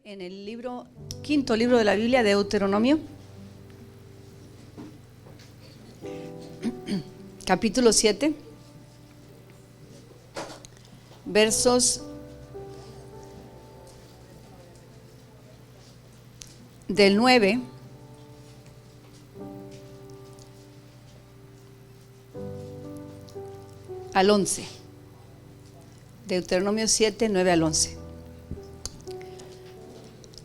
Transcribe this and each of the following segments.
en el quinto libro de la Biblia, Deuteronomio, capítulo 7, versos del 9 al 11. Deuteronomio 7, 9 al 11.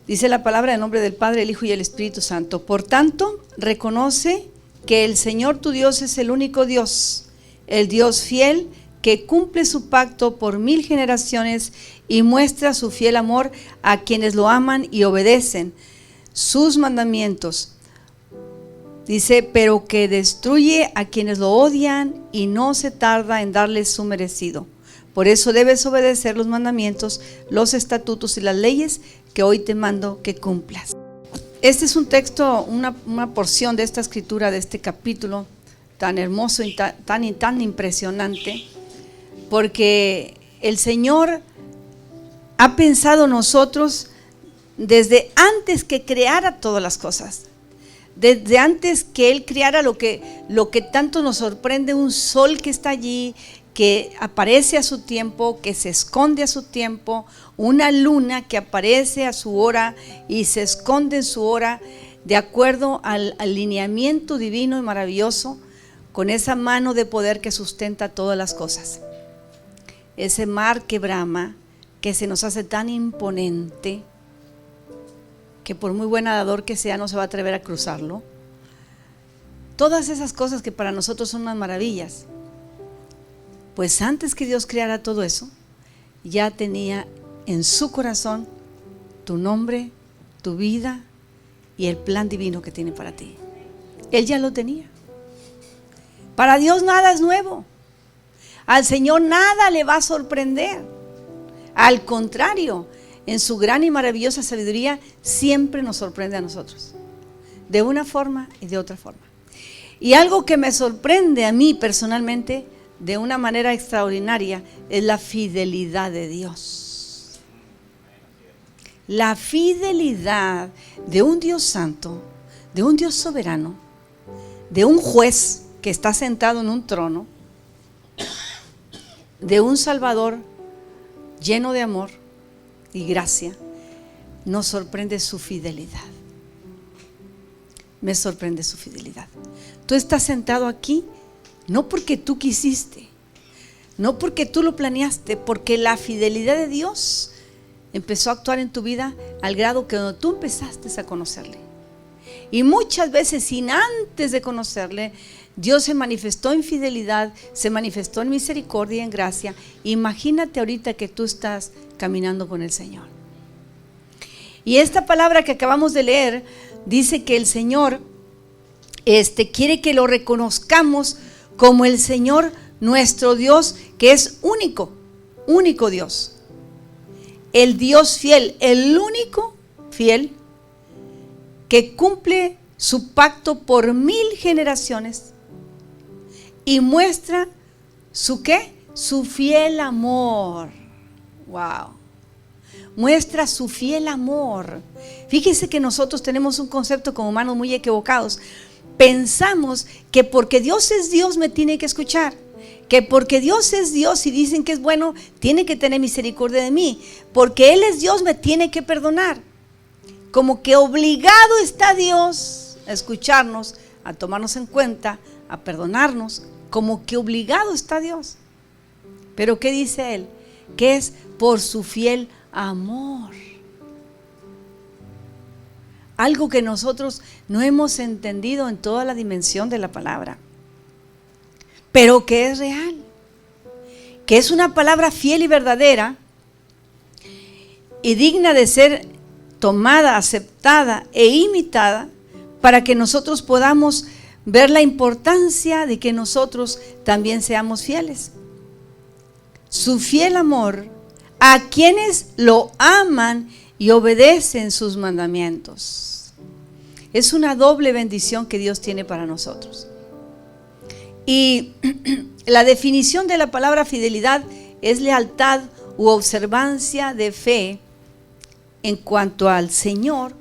Dice la palabra en nombre del Padre, el Hijo y el Espíritu Santo. Por tanto, reconoce que el Señor tu Dios es el único Dios, el Dios fiel que cumple su pacto por 1000 generaciones y muestra su fiel amor a quienes lo aman y obedecen sus mandamientos. Dice, pero que destruye a quienes lo odian y no se tarda en darles su merecido. Por eso debes obedecer los mandamientos, los estatutos y las leyes que hoy te mando que cumplas. Este es un texto, una porción de esta escritura, de este capítulo tan hermoso y tan impresionante, porque el Señor ha pensado en nosotros desde antes que creara todas las cosas. Desde antes que Él creara lo que tanto nos sorprende, un sol que está allí, que aparece a su tiempo, que se esconde a su tiempo, una luna que aparece a su hora y se esconde en su hora, de acuerdo al alineamiento divino y maravilloso, con esa mano de poder que sustenta todas las cosas. Ese mar que brama, que se nos hace tan imponente, que por muy buen nadador que sea no se va a atrever a cruzarlo. Todas esas cosas que para nosotros son unas maravillas, pues antes que Dios creara todo eso, ya tenía en su corazón tu nombre, tu vida y el plan divino que tiene para ti. Él ya lo tenía. Para Dios nada es nuevo. Al Señor nada le va a sorprender. Al contrario, en su gran y maravillosa sabiduría siempre nos sorprende a nosotros, de una forma y de otra forma. Y algo que me sorprende a mí personalmente de una manera extraordinaria es la fidelidad de Dios. La fidelidad de un Dios santo, de un Dios soberano, de un juez que está sentado en un trono, de un Salvador lleno de amor y gracia. Nos sorprende su fidelidad. Me sorprende su fidelidad. Tú estás sentado aquí no porque tú quisiste, no porque tú lo planeaste, porque la fidelidad de Dios empezó a actuar en tu vida al grado que cuando tú empezaste a conocerle. Y muchas veces sin antes de conocerle, Dios se manifestó en fidelidad, se manifestó en misericordia y en gracia. Imagínate ahorita que tú estás caminando con el Señor. Y esta palabra que acabamos de leer dice que el Señor quiere que lo reconozcamos como el Señor nuestro Dios, que es único Dios. El Dios fiel, el único fiel que cumple su pacto por 1000 generaciones y muestra su ¿qué? Su fiel amor. Wow. Muestra su fiel amor. Fíjese que nosotros tenemos un concepto como humanos muy equivocados. Pensamos que porque Dios es Dios me tiene que escuchar, que porque Dios es Dios y dicen que es bueno, tiene que tener misericordia de mí, porque Él es Dios me tiene que perdonar. Como que obligado está Dios a escucharnos, a tomarnos en cuenta, a perdonarnos, como que obligado está Dios. Pero ¿qué dice Él? Que es por su fiel amor. Algo que nosotros no hemos entendido en toda la dimensión de la palabra, pero que es real, que es una palabra fiel y verdadera y digna de ser tomada, aceptada e imitada para que nosotros podamos ver la importancia de que nosotros también seamos fieles. Su fiel amor a quienes lo aman y obedecen sus mandamientos. Es una doble bendición que Dios tiene para nosotros. Y la definición de la palabra fidelidad es lealtad u observancia de fe en cuanto al Señor,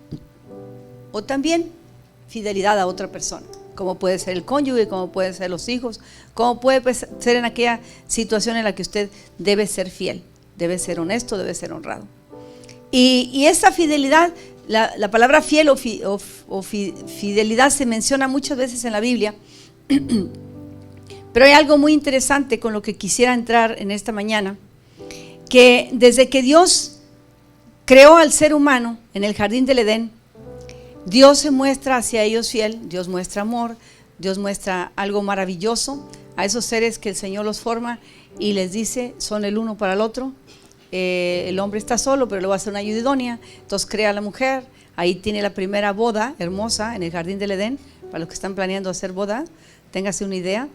o también fidelidad a otra persona, como puede ser el cónyuge, como pueden ser los hijos, como puede ser en aquella situación en la que usted debe ser fiel, debe ser honesto, debe ser honrado. Y esa fidelidad, la palabra fiel o fidelidad se menciona muchas veces en la Biblia, pero hay algo muy interesante con lo que quisiera entrar en esta mañana, que desde que Dios creó al ser humano en el jardín del Edén, Dios se muestra hacia ellos fiel, Dios muestra amor, Dios muestra algo maravilloso a esos seres que el Señor los forma y les dice, son el uno para el otro. El hombre está solo, pero le va a hacer una ayuda idónea, entonces crea a la mujer, ahí tiene la primera boda hermosa en el jardín del Edén, para los que están planeando hacer boda, téngase una idea.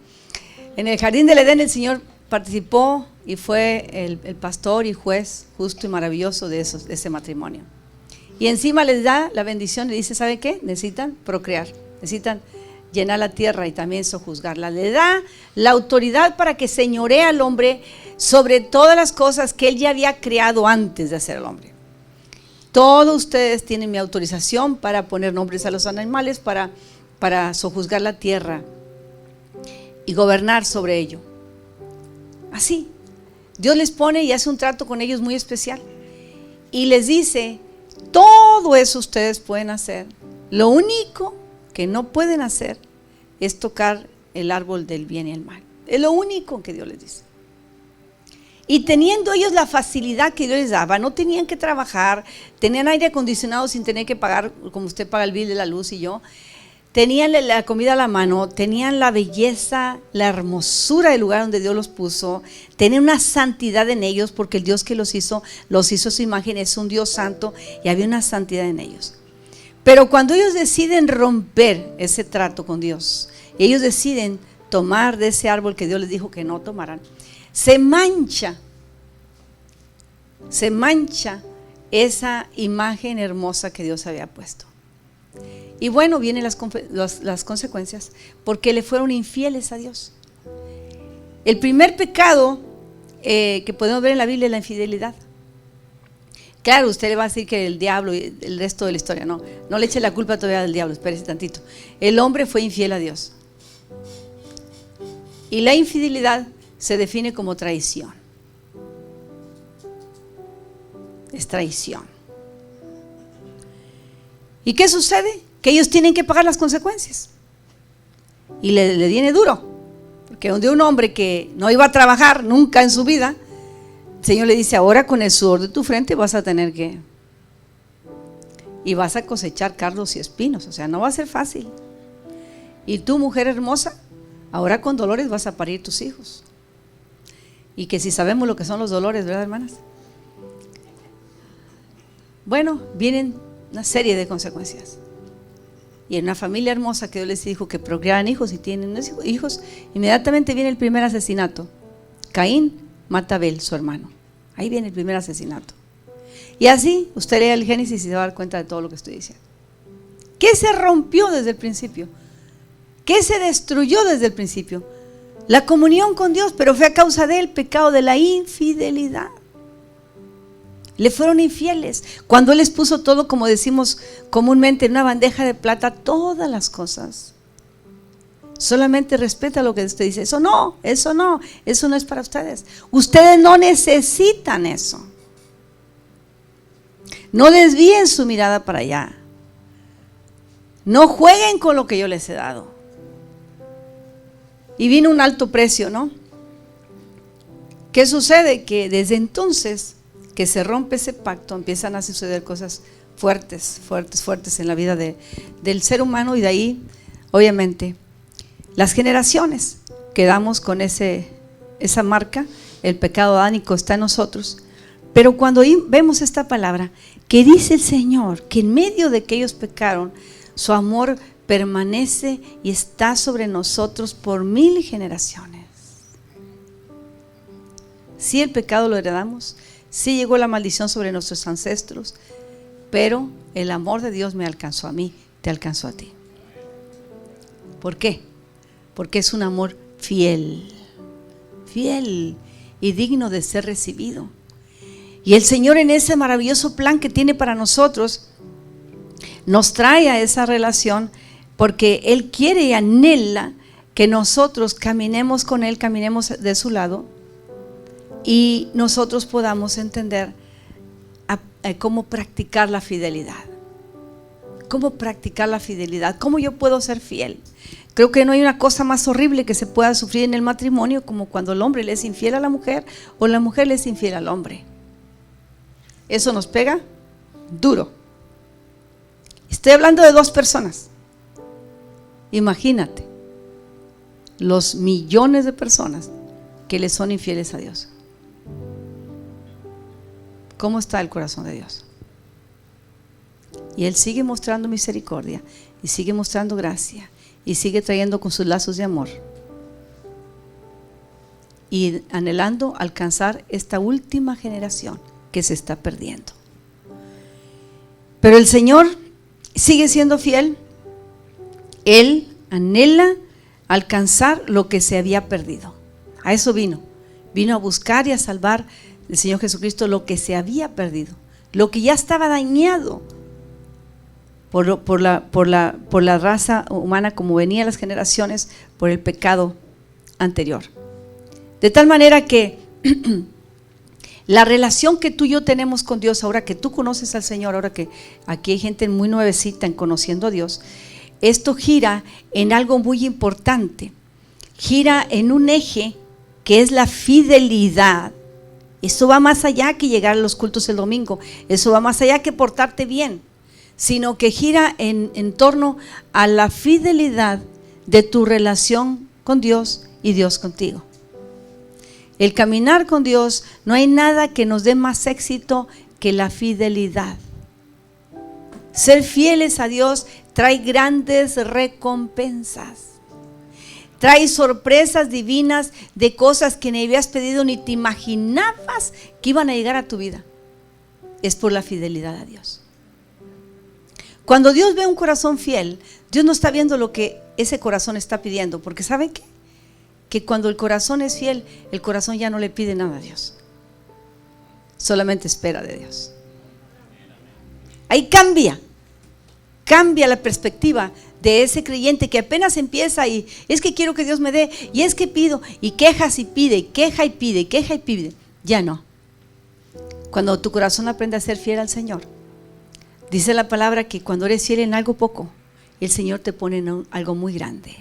En el jardín del Edén el Señor participó y fue el pastor y juez justo y maravilloso de ese matrimonio. Y encima les da la bendición, le dice, ¿sabe qué? Necesitan procrear, necesitan llenar la tierra y también sojuzgarla. Le da la autoridad para que señoree al hombre sobre todas las cosas que él ya había creado antes de hacer al hombre. Todos ustedes tienen mi autorización para poner nombres a los animales, para sojuzgar la tierra y gobernar sobre ello. Así, Dios les pone y hace un trato con ellos muy especial. Y les dice, todo eso ustedes pueden hacer. Lo único que no pueden hacer es tocar el árbol del bien y el mal. Es lo único que Dios les dice. Y teniendo ellos la facilidad que Dios les daba, no tenían que trabajar, tenían aire acondicionado sin tener que pagar, como usted paga el bill de la luz y yo, tenían la comida a la mano, tenían la belleza, la hermosura del lugar donde Dios los puso, tenían una santidad en ellos, porque el Dios que los hizo a su imagen, es un Dios santo y había una santidad en ellos. Pero cuando ellos deciden romper ese trato con Dios, y ellos deciden tomar de ese árbol que Dios les dijo que no tomaran, se mancha esa imagen hermosa que Dios había puesto. Y bueno, vienen las consecuencias, porque le fueron infieles a Dios. El primer pecado que podemos ver en la Biblia es la infidelidad. Claro, usted le va a decir que el diablo y el resto de la historia, no le eche la culpa todavía del diablo, espérese tantito. El hombre fue infiel a Dios. Y la infidelidad se define como traición. Es traición. ¿Y qué sucede? Que ellos tienen que pagar las consecuencias. Y le viene duro. Porque donde un hombre que no iba a trabajar nunca en su vida, el Señor le dice, ahora con el sudor de tu frente vas a tener que, y vas a cosechar cardos y espinos, o sea, no va a ser fácil. Y tú, mujer hermosa, ahora con dolores vas a parir tus hijos. Y que si sabemos lo que son los dolores, ¿verdad, hermanas? Bueno, vienen una serie de consecuencias. Y en una familia hermosa que Dios les dijo que procrearan hijos y tienen hijos, inmediatamente viene el primer asesinato. Caín mata a Abel, su hermano. Ahí viene el primer asesinato. Y así usted lee el Génesis y se va a dar cuenta de todo lo que estoy diciendo. ¿Qué se rompió desde el principio? ¿Qué se destruyó desde el principio? La comunión con Dios, pero fue a causa del pecado de la infidelidad. Le fueron infieles. Cuando Él les puso todo, como decimos comúnmente, en una bandeja de plata, todas las cosas. Solamente respeta lo que usted dice. Eso no es para ustedes. Ustedes no necesitan eso. No desvíen su mirada para allá. No jueguen con lo que yo les he dado. Y vino un alto precio, ¿no? ¿Qué sucede? Que desde entonces que se rompe ese pacto, empiezan a suceder cosas fuertes en la vida del ser humano, y de ahí, obviamente, las generaciones quedamos con esa marca. El pecado adánico está en nosotros. Pero cuando vemos esta palabra, que dice el Señor que en medio de que ellos pecaron, su amor permanece y está sobre nosotros por 1000 generaciones. Sí, el pecado lo heredamos, sí llegó la maldición sobre nuestros ancestros, pero el amor de Dios me alcanzó a mí, te alcanzó a ti. ¿Por qué? Porque es un amor fiel y digno de ser recibido. Y el Señor, en ese maravilloso plan que tiene para nosotros, nos trae a esa relación porque Él quiere y anhela que nosotros caminemos con Él, caminemos de su lado y nosotros podamos entender cómo practicar la fidelidad. ¿Cómo practicar la fidelidad? ¿Cómo yo puedo ser fiel? Creo que no hay una cosa más horrible que se pueda sufrir en el matrimonio como cuando el hombre le es infiel a la mujer o la mujer le es infiel al hombre. Eso nos pega duro. Estoy hablando de dos personas. Imagínate los millones de personas que le son infieles a Dios. ¿Cómo está el corazón de Dios? Y Él sigue mostrando misericordia y sigue mostrando gracia y sigue trayendo con sus lazos de amor y anhelando alcanzar esta última generación que se está perdiendo. Pero el Señor sigue siendo fiel. Él anhela alcanzar lo que se había perdido. A eso vino a buscar y a salvar el Señor Jesucristo lo que se había perdido, lo que ya estaba dañado por la raza humana, como venían las generaciones, por el pecado anterior. De tal manera que la relación que tú y yo tenemos con Dios, ahora que tú conoces al Señor, ahora que aquí hay gente muy nuevecita en conociendo a Dios, esto gira en algo muy importante, gira en un eje que es la fidelidad. Eso va más allá que llegar a los cultos el domingo, eso va más allá que portarte bien, sino que gira en torno a la fidelidad de tu relación con Dios y Dios contigo. El caminar con Dios, no hay nada que nos dé más éxito que la fidelidad. Ser fieles a Dios trae grandes recompensas. Trae sorpresas divinas de cosas que ni habías pedido ni te imaginabas que iban a llegar a tu vida. Es por la fidelidad a Dios. Cuando Dios ve un corazón fiel, Dios no está viendo lo que ese corazón está pidiendo, porque ¿saben qué? Que cuando el corazón es fiel, el corazón ya no le pide nada a Dios, solamente espera de Dios. Ahí cambia la perspectiva de ese creyente que apenas empieza y es que quiero que Dios me dé, y es que pido, y quejas y pide, y queja y pide, y queja y pide. Ya no. Cuando tu corazón aprende a ser fiel al Señor, dice la palabra que cuando eres fiel en algo poco, el Señor te pone en algo muy grande.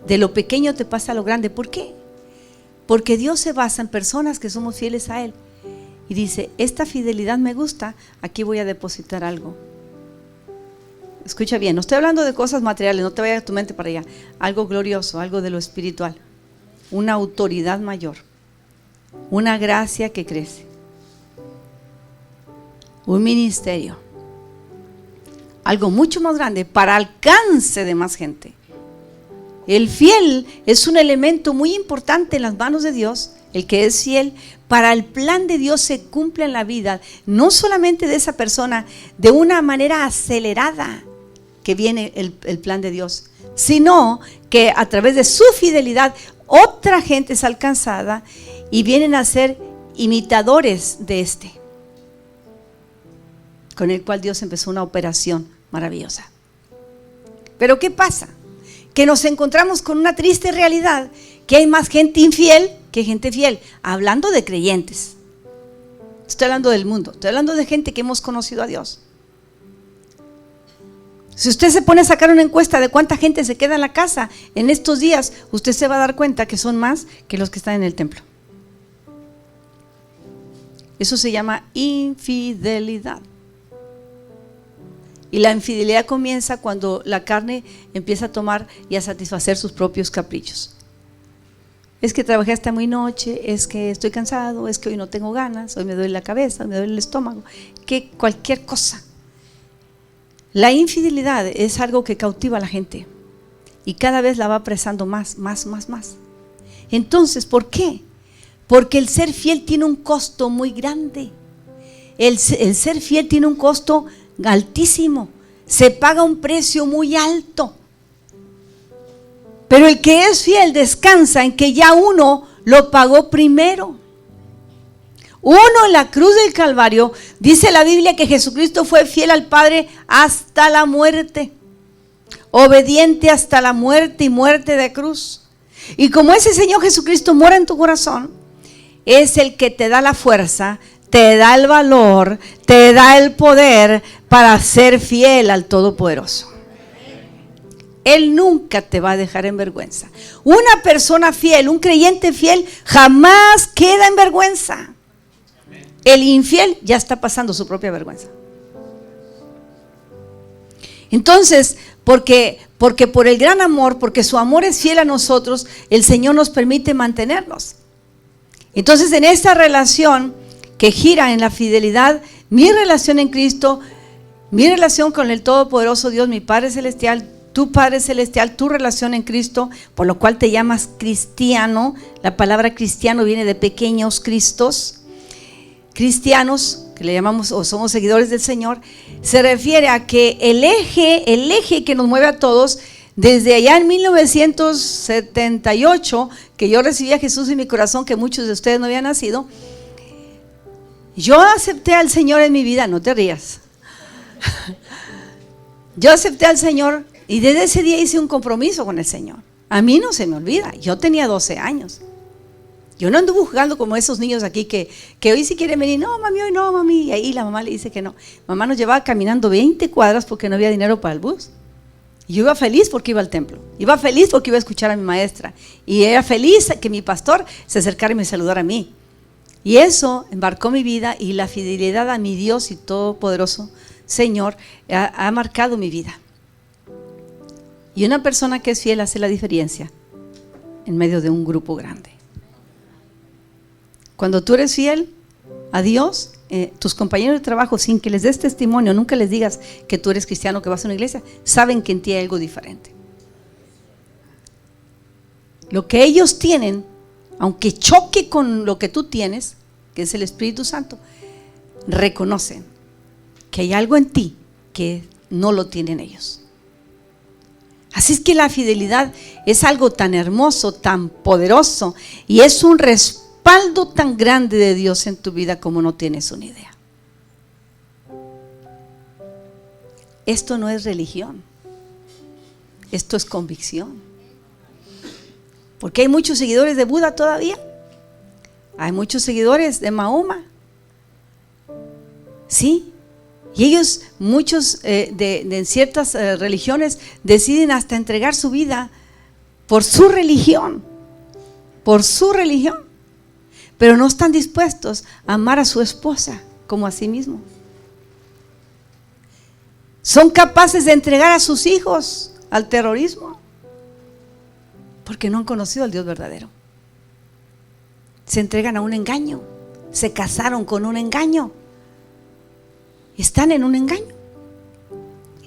De lo pequeño te pasa a lo grande. ¿Por qué? Porque Dios se basa en personas que somos fieles a Él. Y dice, esta fidelidad me gusta, aquí voy a depositar algo. Escucha bien, no estoy hablando de cosas materiales, no te vayas a tu mente para allá. Algo glorioso, algo de lo espiritual. Una autoridad mayor. Una gracia que crece. Un ministerio. Algo mucho más grande para alcance de más gente. El fiel es un elemento muy importante en las manos de Dios. El que es fiel, para el plan de Dios se cumple en la vida, no solamente de esa persona, de una manera acelerada que viene el plan de Dios, sino que a través de su fidelidad otra gente es alcanzada y vienen a ser imitadores de este, con el cual Dios empezó una operación maravillosa. Pero ¿qué pasa? Que nos encontramos con una triste realidad, que hay más gente infiel que gente fiel, hablando de creyentes. Estoy hablando del mundo, estoy hablando de gente que hemos conocido a Dios. Si usted se pone a sacar una encuesta de cuánta gente se queda en la casa en estos días, usted se va a dar cuenta que son más que los que están en el templo. Eso se llama infidelidad. Y la infidelidad comienza cuando la carne empieza a tomar y a satisfacer sus propios caprichos. Es que trabajé hasta muy noche, es que estoy cansado, es que hoy no tengo ganas, hoy me duele la cabeza, me duele el estómago, que cualquier cosa. La infidelidad es algo que cautiva a la gente y cada vez la va apresando más. Entonces, ¿por qué? Porque el ser fiel tiene un costo muy grande. El ser fiel tiene un costo altísimo, se paga un precio muy alto. Pero el que es fiel descansa en que ya uno lo pagó primero. Uno, en la cruz del Calvario, dice la Biblia que Jesucristo fue fiel al Padre hasta la muerte. Obediente hasta la muerte y muerte de cruz. Y como ese Señor Jesucristo mora en tu corazón, es el que te da la fuerza, te da el valor, te da el poder para ser fiel al Todopoderoso. Él nunca te va a dejar en vergüenza. Una persona fiel, un creyente fiel, jamás queda en vergüenza. El infiel ya está pasando su propia vergüenza. Entonces, porque por el gran amor, porque su amor es fiel a nosotros, el Señor nos permite mantenernos. Entonces, en esta relación que gira en la fidelidad, mi relación en Cristo, mi relación con el Todopoderoso Dios, mi Padre Celestial, tu Padre Celestial, tu relación en Cristo, por lo cual te llamas cristiano. La palabra cristiano viene de pequeños cristos. Cristianos, que le llamamos o somos seguidores del Señor, se refiere a que el eje que nos mueve a todos, desde allá en 1978, que yo recibí a Jesús en mi corazón, que muchos de ustedes no habían nacido, yo acepté al Señor en mi vida. No te rías. Yo acepté al Señor y desde ese día hice un compromiso con el Señor. A mí no se me olvida, yo tenía 12 años. Yo no anduve jugando como esos niños aquí que hoy si quieren venir, no mami, hoy no mami, y ahí la mamá le dice que no. Mamá nos llevaba caminando 20 cuadras porque no había dinero para el bus. Y yo iba feliz porque iba al templo, iba feliz porque iba a escuchar a mi maestra, y era feliz que mi pastor se acercara y me saludara a mí. Y eso embarcó mi vida, y la fidelidad a mi Dios y Todopoderoso Señor ha marcado mi vida. Y una persona que es fiel hace la diferencia en medio de un grupo grande. Cuando tú eres fiel a Dios, tus compañeros de trabajo, sin que les des testimonio, nunca les digas que tú eres cristiano, que vas a una iglesia, saben que en ti hay algo diferente. Lo que ellos tienen, aunque choque con lo que tú tienes, que es el Espíritu Santo, reconocen que hay algo en ti que no lo tienen ellos. Así es que la fidelidad es algo tan hermoso, tan poderoso, y es un respaldo tan grande de Dios en tu vida como no tienes una idea. Esto no es religión, esto es convicción. Porque hay muchos seguidores de Buda todavía, hay muchos seguidores de Mahoma, sí, y ellos, muchos de ciertas religiones, deciden hasta entregar su vida por su religión, pero no están dispuestos a amar a su esposa como a sí mismo. Son capaces de entregar a sus hijos al terrorismo porque no han conocido al Dios verdadero. Se entregan a un engaño, se casaron con un engaño, están en un engaño,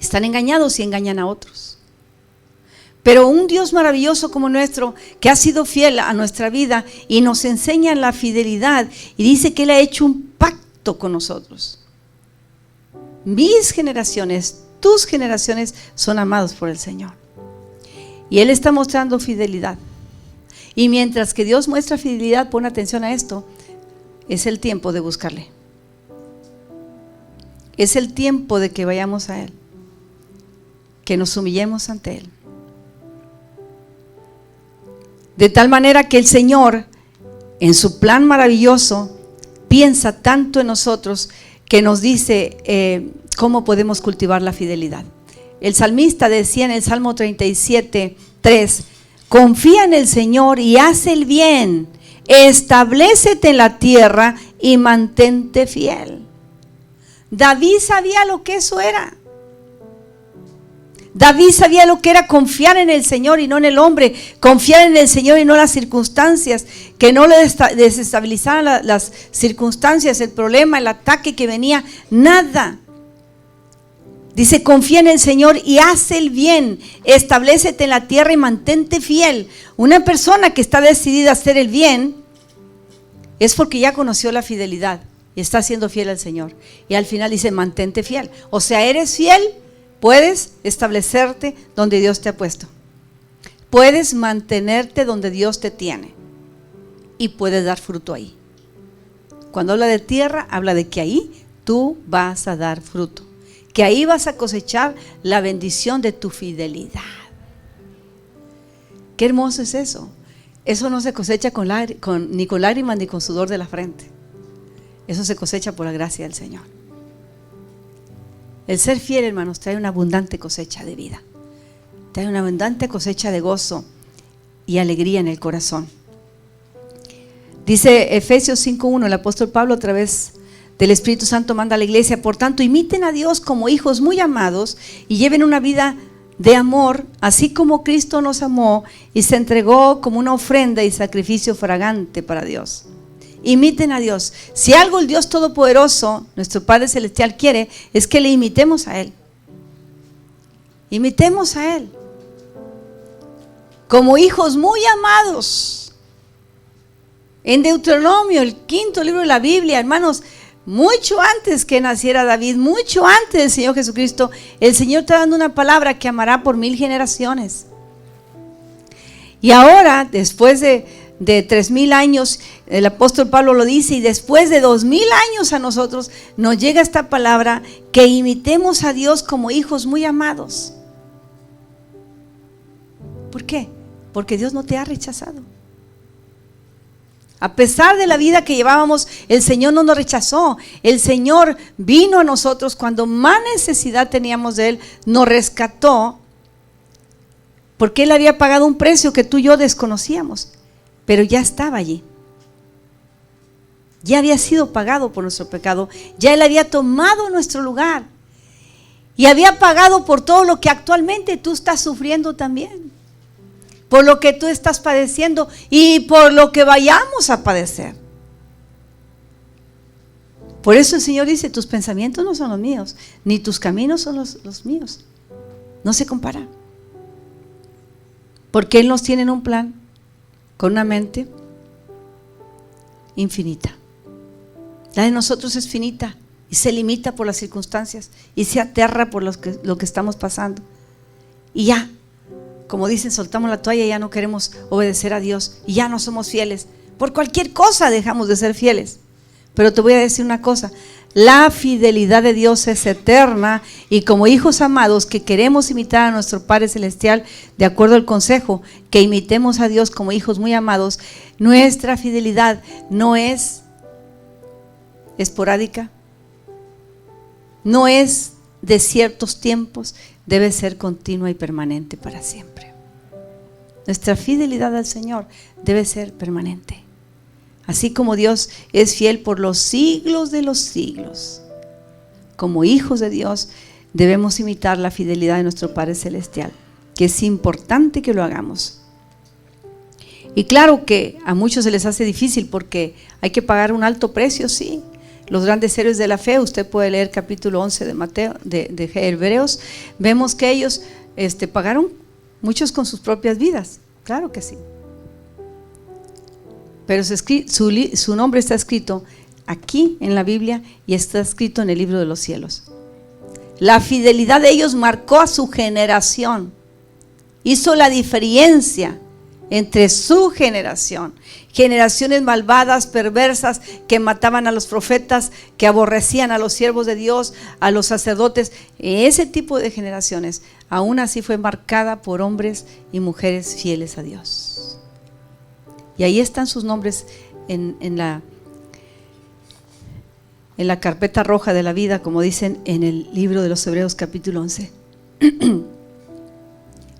están engañados y engañan a otros. Pero un Dios maravilloso como nuestro, que ha sido fiel a nuestra vida y nos enseña la fidelidad, y dice que Él ha hecho un pacto con nosotros. Mis generaciones, tus generaciones son amados por el Señor, y Él está mostrando fidelidad. Y mientras que Dios muestra fidelidad, pon atención a esto, es el tiempo de buscarle. Es el tiempo de que vayamos a Él, que nos humillemos ante Él. De tal manera que el Señor, en su plan maravilloso, piensa tanto en nosotros que nos dice cómo podemos cultivar la fidelidad. El salmista decía en el Salmo 37:3, confía en el Señor y haz el bien, establécete en la tierra y mantente fiel. David sabía lo que eso era. David sabía lo que era confiar en el Señor y no en el hombre, confiar en el Señor y no en las circunstancias, que no le desestabilizaran las circunstancias, el problema, el ataque que venía, nada. Dice, confía en el Señor y haz el bien, establécete en la tierra y mantente fiel. Una persona que está decidida a hacer el bien es porque ya conoció la fidelidad y está siendo fiel al Señor. Y al final dice, mantente fiel. O sea, eres fiel, puedes establecerte donde Dios te ha puesto. Puedes mantenerte donde Dios te tiene. Y puedes dar fruto ahí. Cuando habla de tierra, habla de que ahí tú vas a dar fruto, que ahí vas a cosechar la bendición de tu fidelidad. Qué hermoso es eso. Eso no se cosecha ni con lágrimas ni con sudor de la frente. Eso se cosecha por la gracia del Señor. El ser fiel, hermanos, trae una abundante cosecha de vida. Trae una abundante cosecha de gozo y alegría en el corazón. Dice Efesios 5:1, el apóstol Pablo a través del Espíritu Santo manda a la iglesia: por tanto, imiten a Dios como hijos muy amados y lleven una vida de amor, así como Cristo nos amó y se entregó como una ofrenda y sacrificio fragante para Dios. Imiten a Dios. Si algo el Dios Todopoderoso, nuestro Padre Celestial, quiere, es que le imitemos a Él. Imitemos a Él como hijos muy amados. En Deuteronomio, el 5.º libro de la Biblia, hermanos, mucho antes que naciera David, mucho antes del Señor Jesucristo, el Señor está dando una palabra que amará por 1000 generaciones. Y ahora, después de 3000 años, el apóstol Pablo lo dice, y después de 2000 años a nosotros nos llega esta palabra, que imitemos a Dios como hijos muy amados. ¿Por qué? Porque Dios no te ha rechazado. A pesar de la vida que llevábamos, el Señor no nos rechazó. El Señor vino a nosotros cuando más necesidad teníamos de Él, nos rescató, porque Él había pagado un precio que tú y yo desconocíamos, pero ya estaba allí. Ya había sido pagado por nuestro pecado, ya Él había tomado nuestro lugar y había pagado por todo lo que actualmente tú estás sufriendo también, por lo que tú estás padeciendo y por lo que vayamos a padecer. Por eso el Señor dice: tus pensamientos no son los míos, ni tus caminos son los míos. No se compara. Porque Él nos tiene en un plan con una mente infinita. La de nosotros es finita y se limita por las circunstancias y se aterra por lo que estamos pasando. Y ya, como dicen, soltamos la toalla y ya no queremos obedecer a Dios y ya no somos fieles. Por cualquier cosa dejamos de ser fieles. Pero te voy a decir una cosa: la fidelidad de Dios es eterna, y como hijos amados que queremos imitar a nuestro Padre Celestial, de acuerdo al consejo, que imitemos a Dios como hijos muy amados, nuestra fidelidad no es esporádica, no es de ciertos tiempos, debe ser continua y permanente para siempre. Nuestra fidelidad al Señor debe ser permanente. Así como Dios es fiel por los siglos de los siglos, como hijos de Dios debemos imitar la fidelidad de nuestro Padre Celestial, que es importante que lo hagamos. Y claro que a muchos se les hace difícil porque hay que pagar un alto precio, sí. Los grandes héroes de la fe, usted puede leer capítulo 11 de Mateo, de Hebreos, vemos que ellos pagaron, muchos con sus propias vidas, claro que sí. Pero su nombre está escrito aquí en la Biblia y está escrito en el libro de los cielos. La fidelidad de ellos marcó a su generación, hizo la diferencia entre su generación, generaciones malvadas, perversas, que mataban a los profetas, que aborrecían a los siervos de Dios, a los sacerdotes. Ese tipo de generaciones aún así fue marcada por hombres y mujeres fieles a Dios. Y ahí están sus nombres en la carpeta roja de la vida, como dicen en el libro de los Hebreos capítulo 11.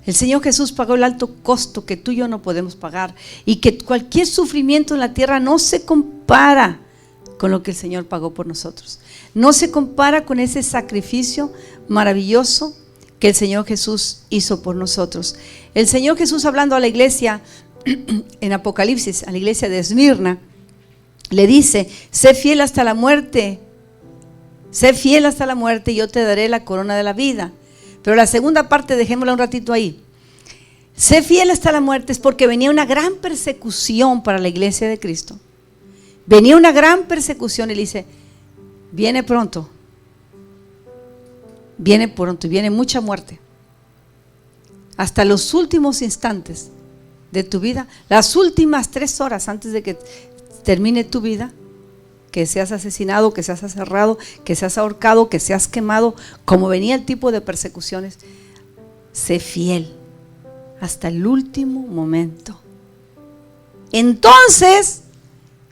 El Señor Jesús pagó el alto costo que tú y yo no podemos pagar, y que cualquier sufrimiento en la tierra no se compara con lo que el Señor pagó por nosotros. No se compara con ese sacrificio maravilloso que el Señor Jesús hizo por nosotros. El Señor Jesús, hablando a la iglesia en Apocalipsis, a la iglesia de Esmirna, le dice: sé fiel hasta la muerte, sé fiel hasta la muerte y yo te daré la corona de la vida. Pero la segunda parte dejémosla un ratito ahí. Sé fiel hasta la muerte es porque venía una gran persecución para la iglesia de Cristo. Venía una gran persecución y le dice: viene pronto y viene mucha muerte. Hasta los últimos instantes de tu vida, las últimas 3 horas antes de que termine tu vida, que seas asesinado, que seas aserrado, que seas ahorcado, que seas quemado, como venía el tipo de persecuciones. Sé fiel hasta el último momento. Entonces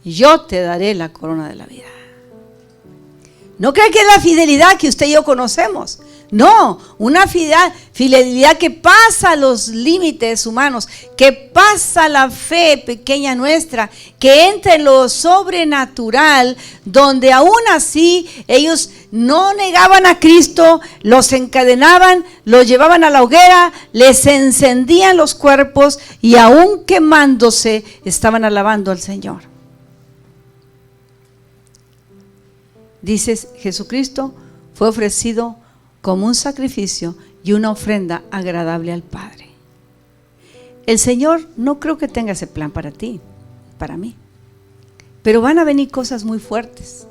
yo te daré la corona de la vida. No crea que es la fidelidad que usted y yo conocemos. No, una fidelidad que pasa los límites humanos, que pasa la fe pequeña nuestra, que entra en lo sobrenatural, donde aún así ellos no negaban a Cristo, los encadenaban, los llevaban a la hoguera, les encendían los cuerpos y aún quemándose estaban alabando al Señor. Dices, Jesucristo fue ofrecido como un sacrificio y una ofrenda agradable al Padre. El Señor no creo que tenga ese plan para ti, para mí. Pero van a venir cosas muy fuertes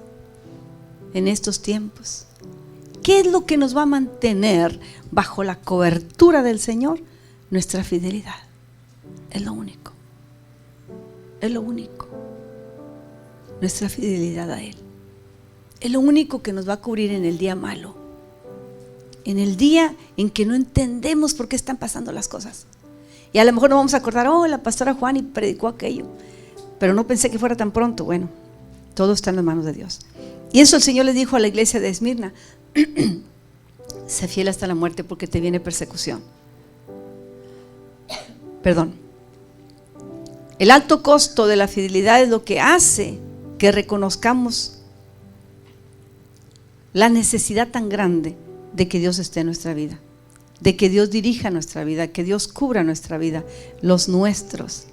en estos tiempos. ¿Qué es lo que nos va a mantener bajo la cobertura del Señor? Nuestra fidelidad. Es lo único. Es lo único. Nuestra fidelidad a Él. Es lo único que nos va a cubrir en el día malo. En el día en que no entendemos por qué están pasando las cosas. Y a lo mejor nos vamos a acordar, la pastora Juan y predicó aquello. Pero no pensé que fuera tan pronto. Bueno, todo está en las manos de Dios. Y eso el Señor le dijo a la iglesia de Esmirna: sé fiel hasta la muerte porque te viene persecución. Perdón. El alto costo de la fidelidad es lo que hace que reconozcamos la necesidad tan grande de que Dios esté en nuestra vida, de que Dios dirija nuestra vida, que Dios cubra nuestra vida, los nuestros.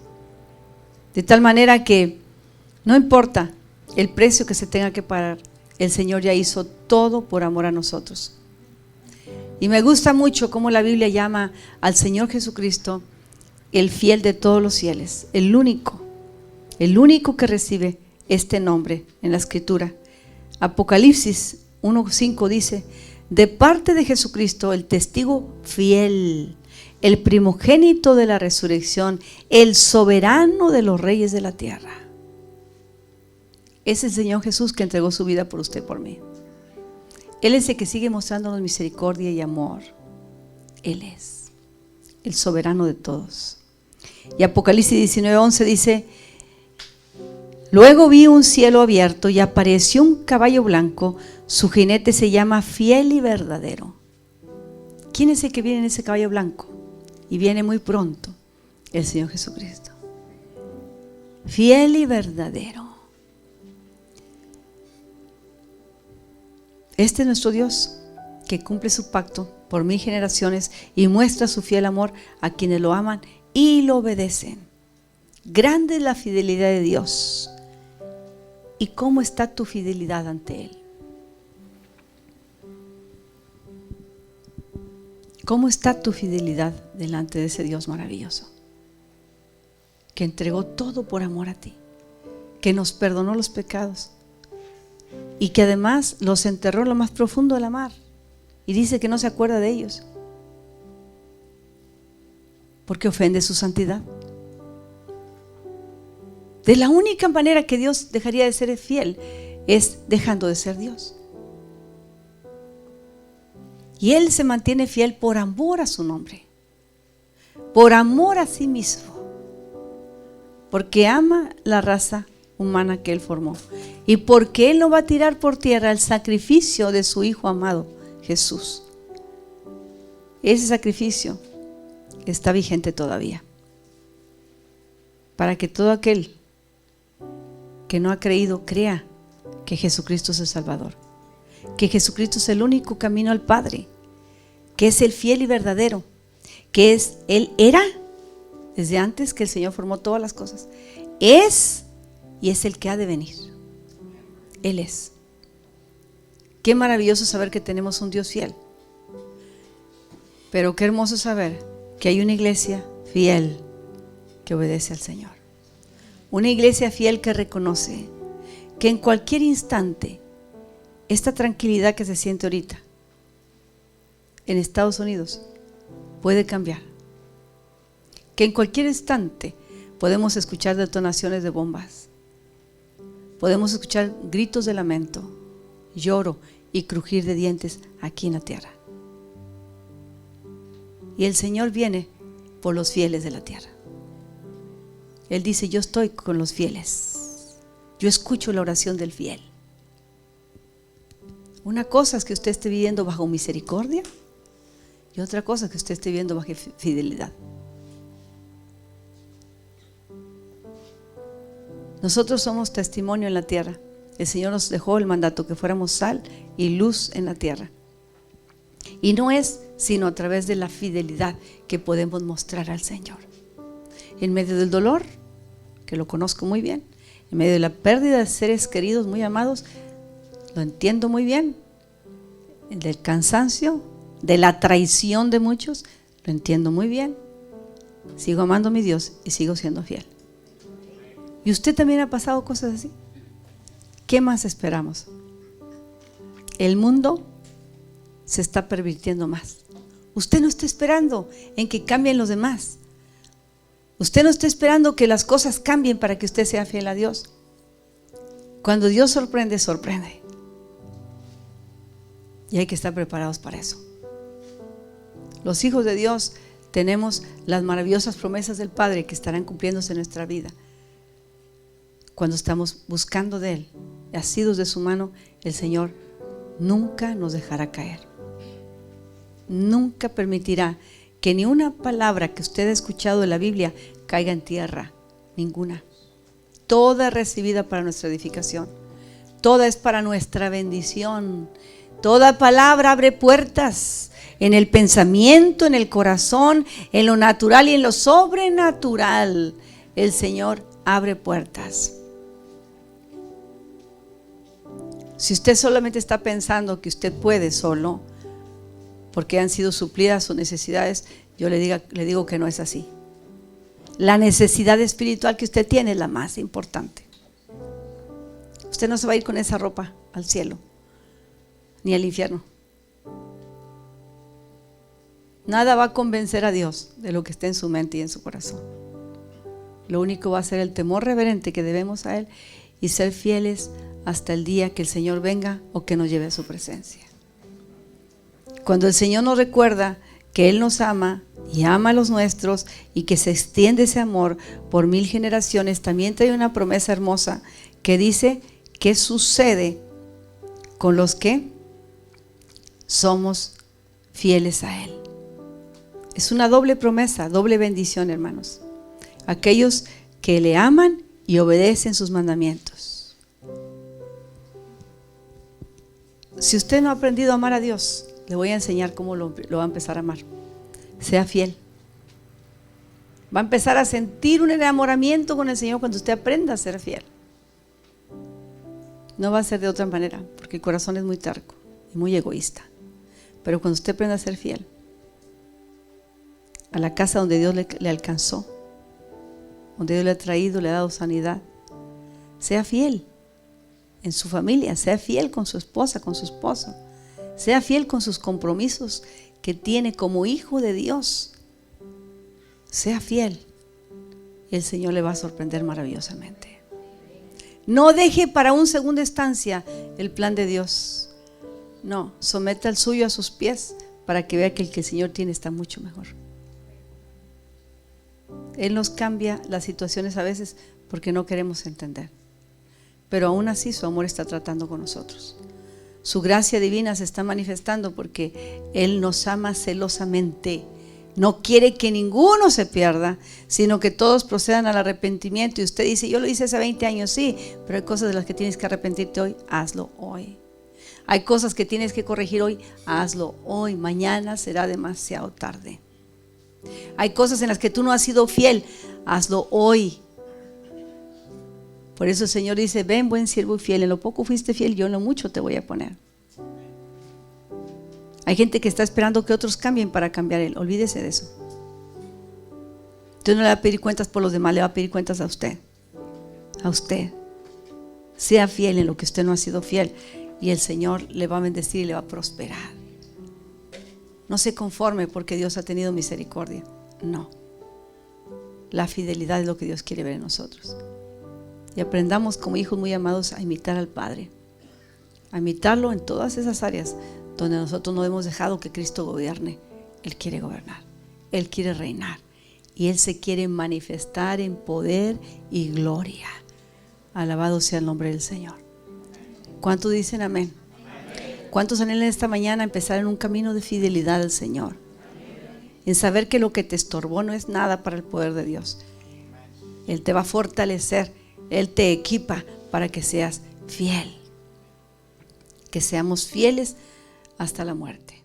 De tal manera que no importa el precio que se tenga que pagar, el Señor ya hizo todo por amor a nosotros. Y me gusta mucho cómo la Biblia llama al Señor Jesucristo el fiel de todos los fieles, el único que recibe este nombre en la Escritura. Apocalipsis 1:5 dice: de parte de Jesucristo, el testigo fiel, el primogénito de la resurrección, el soberano de los reyes de la tierra. Es el Señor Jesús que entregó su vida por usted y por mí. Él es el que sigue mostrándonos misericordia y amor. Él es el soberano de todos. Y Apocalipsis 19:11 dice: luego vi un cielo abierto y apareció un caballo blanco, su jinete se llama Fiel y Verdadero. ¿Quién es el que viene en ese caballo blanco? Y viene muy pronto, el Señor Jesucristo. Fiel y verdadero. Este es nuestro Dios, que cumple su pacto por 1000 generaciones y muestra su fiel amor a quienes lo aman y lo obedecen. Grande es la fidelidad de Dios. ¿Y cómo está tu fidelidad ante Él? ¿Cómo está tu fidelidad delante de ese Dios maravilloso? Que entregó todo por amor a ti, que nos perdonó los pecados y que además los enterró en lo más profundo de la mar y dice que no se acuerda de ellos porque ofende su santidad. De la única manera que Dios dejaría de ser fiel es dejando de ser Dios. Y Él se mantiene fiel por amor a su nombre, por amor a sí mismo, porque ama la raza humana que Él formó y porque Él no va a tirar por tierra el sacrificio de su Hijo amado, Jesús. Ese sacrificio está vigente todavía, para que todo aquel que no ha creído crea que Jesucristo es el Salvador, que Jesucristo es el único camino al Padre, que es el fiel y verdadero, que es Él era desde antes que el Señor formó todas las cosas, es y es el que ha de venir. Él es. Qué maravilloso saber que tenemos un Dios fiel, pero qué hermoso saber que hay una iglesia fiel que obedece al Señor. Una iglesia fiel que reconoce que en cualquier instante esta tranquilidad que se siente ahorita en Estados Unidos puede cambiar. Que en cualquier instante podemos escuchar detonaciones de bombas. podemos escuchar gritos de lamento, lloro y crujir de dientes aquí en la tierra. Y el Señor viene por los fieles de la tierra. Él dice: yo estoy con los fieles. Yo escucho la oración del fiel. Una cosa es que usted esté viviendo bajo misericordia y otra cosa es que usted esté viviendo bajo fidelidad. Nosotros somos testimonio en la tierra. El Señor nos dejó el mandato que fuéramos sal y luz en la tierra. Y no es sino a través de la fidelidad que podemos mostrar al Señor. En medio del dolor, que lo conozco muy bien, en medio de la pérdida de seres queridos muy amados, lo entiendo muy bien, del cansancio, de la traición de muchos, lo entiendo muy bien. Sigo amando a mi Dios y sigo siendo fiel. ¿Y usted también ha pasado cosas así? ¿Qué más esperamos? El mundo se está pervirtiendo más. Usted no está esperando en que cambien los demás. Usted no está esperando que las cosas cambien para que usted sea fiel a Dios. Cuando Dios sorprende, sorprende. Y hay que estar preparados para eso. Los hijos de Dios tenemos las maravillosas promesas del Padre que estarán cumpliéndose en nuestra vida. Cuando estamos buscando de Él, asidos de su mano, el Señor nunca nos dejará caer. Nunca permitirá que ni una palabra que usted ha escuchado de la Biblia caiga en tierra. Ninguna. Toda es recibida para nuestra edificación. Toda es para nuestra bendición. Toda palabra abre puertas en el pensamiento, en el corazón, en lo natural y en lo sobrenatural. El Señor abre puertas. Si usted solamente está pensando que usted puede solo, porque han sido suplidas sus necesidades, yo le digo que no es así. La necesidad espiritual que usted tiene es la más importante. Usted no se va a ir con esa ropa al cielo, ni al infierno. Nada va a convencer a Dios de lo que está en su mente y en su corazón. Lo único va a ser el temor reverente que debemos a Él y ser fieles hasta el día que el Señor venga o que nos lleve a su presencia. Cuando el Señor nos recuerda que Él nos ama y ama a los nuestros y que se extiende ese amor por 1000 generaciones, también trae una promesa hermosa que dice qué sucede con los que somos fieles a Él. Es una doble promesa, doble bendición, hermanos. Aquellos que le aman y obedecen sus mandamientos. Si usted no ha aprendido a amar a Dios, le voy a enseñar cómo lo va a empezar a amar. Sea fiel. Va a empezar a sentir un enamoramiento con el Señor cuando usted aprenda a ser fiel. No va a ser de otra manera, porque el corazón es muy terco y muy egoísta. Pero cuando usted aprenda a ser fiel a la casa donde Dios le alcanzó, donde Dios le ha traído, le ha dado sanidad, sea fiel en su familia, sea fiel con su esposa, con su esposo, sea fiel con sus compromisos que tiene como hijo de Dios. Sea fiel y el Señor le va a sorprender maravillosamente. No deje para un segunda instancia el plan de Dios. No, someta el suyo a sus pies para que vea que el que el Señor tiene está mucho mejor. Él nos cambia las situaciones a veces porque no queremos entender. Pero aún así su amor está tratando con nosotros. Su gracia divina se está manifestando porque Él nos ama celosamente. No quiere que ninguno se pierda, sino que todos procedan al arrepentimiento. Y usted dice, yo lo hice hace 20 años, sí, pero hay cosas de las que tienes que arrepentirte hoy, hazlo hoy. Hay cosas que tienes que corregir hoy, hazlo hoy. Mañana será demasiado tarde. Hay cosas en las que tú no has sido fiel, hazlo hoy. Por eso el Señor dice, ven buen siervo y fiel, en lo poco fuiste fiel, yo en lo mucho te voy a poner. Hay gente que está esperando que otros cambien para cambiar Él, olvídese de eso. Dios no le va a pedir cuentas por los demás, le va a pedir cuentas a usted. A usted. Sea fiel en lo que usted no ha sido fiel y el Señor le va a bendecir y le va a prosperar. No se conforme porque Dios ha tenido misericordia. No. La fidelidad es lo que Dios quiere ver en nosotros. y aprendamos como hijos muy amados a imitar al Padre, a imitarlo en todas esas áreas donde nosotros no hemos dejado que Cristo gobierne. Él quiere gobernar, Él quiere reinar y Él se quiere manifestar en poder y gloria. Alabado sea el nombre del Señor. ¿Cuántos dicen amén? ¿Cuántos anhelan esta mañana empezar en un camino de fidelidad al Señor? En saber que lo que te estorbó no es nada para el poder de Dios. Él te va a fortalecer, Él te equipa para que seas fiel. Que seamos fieles hasta la muerte.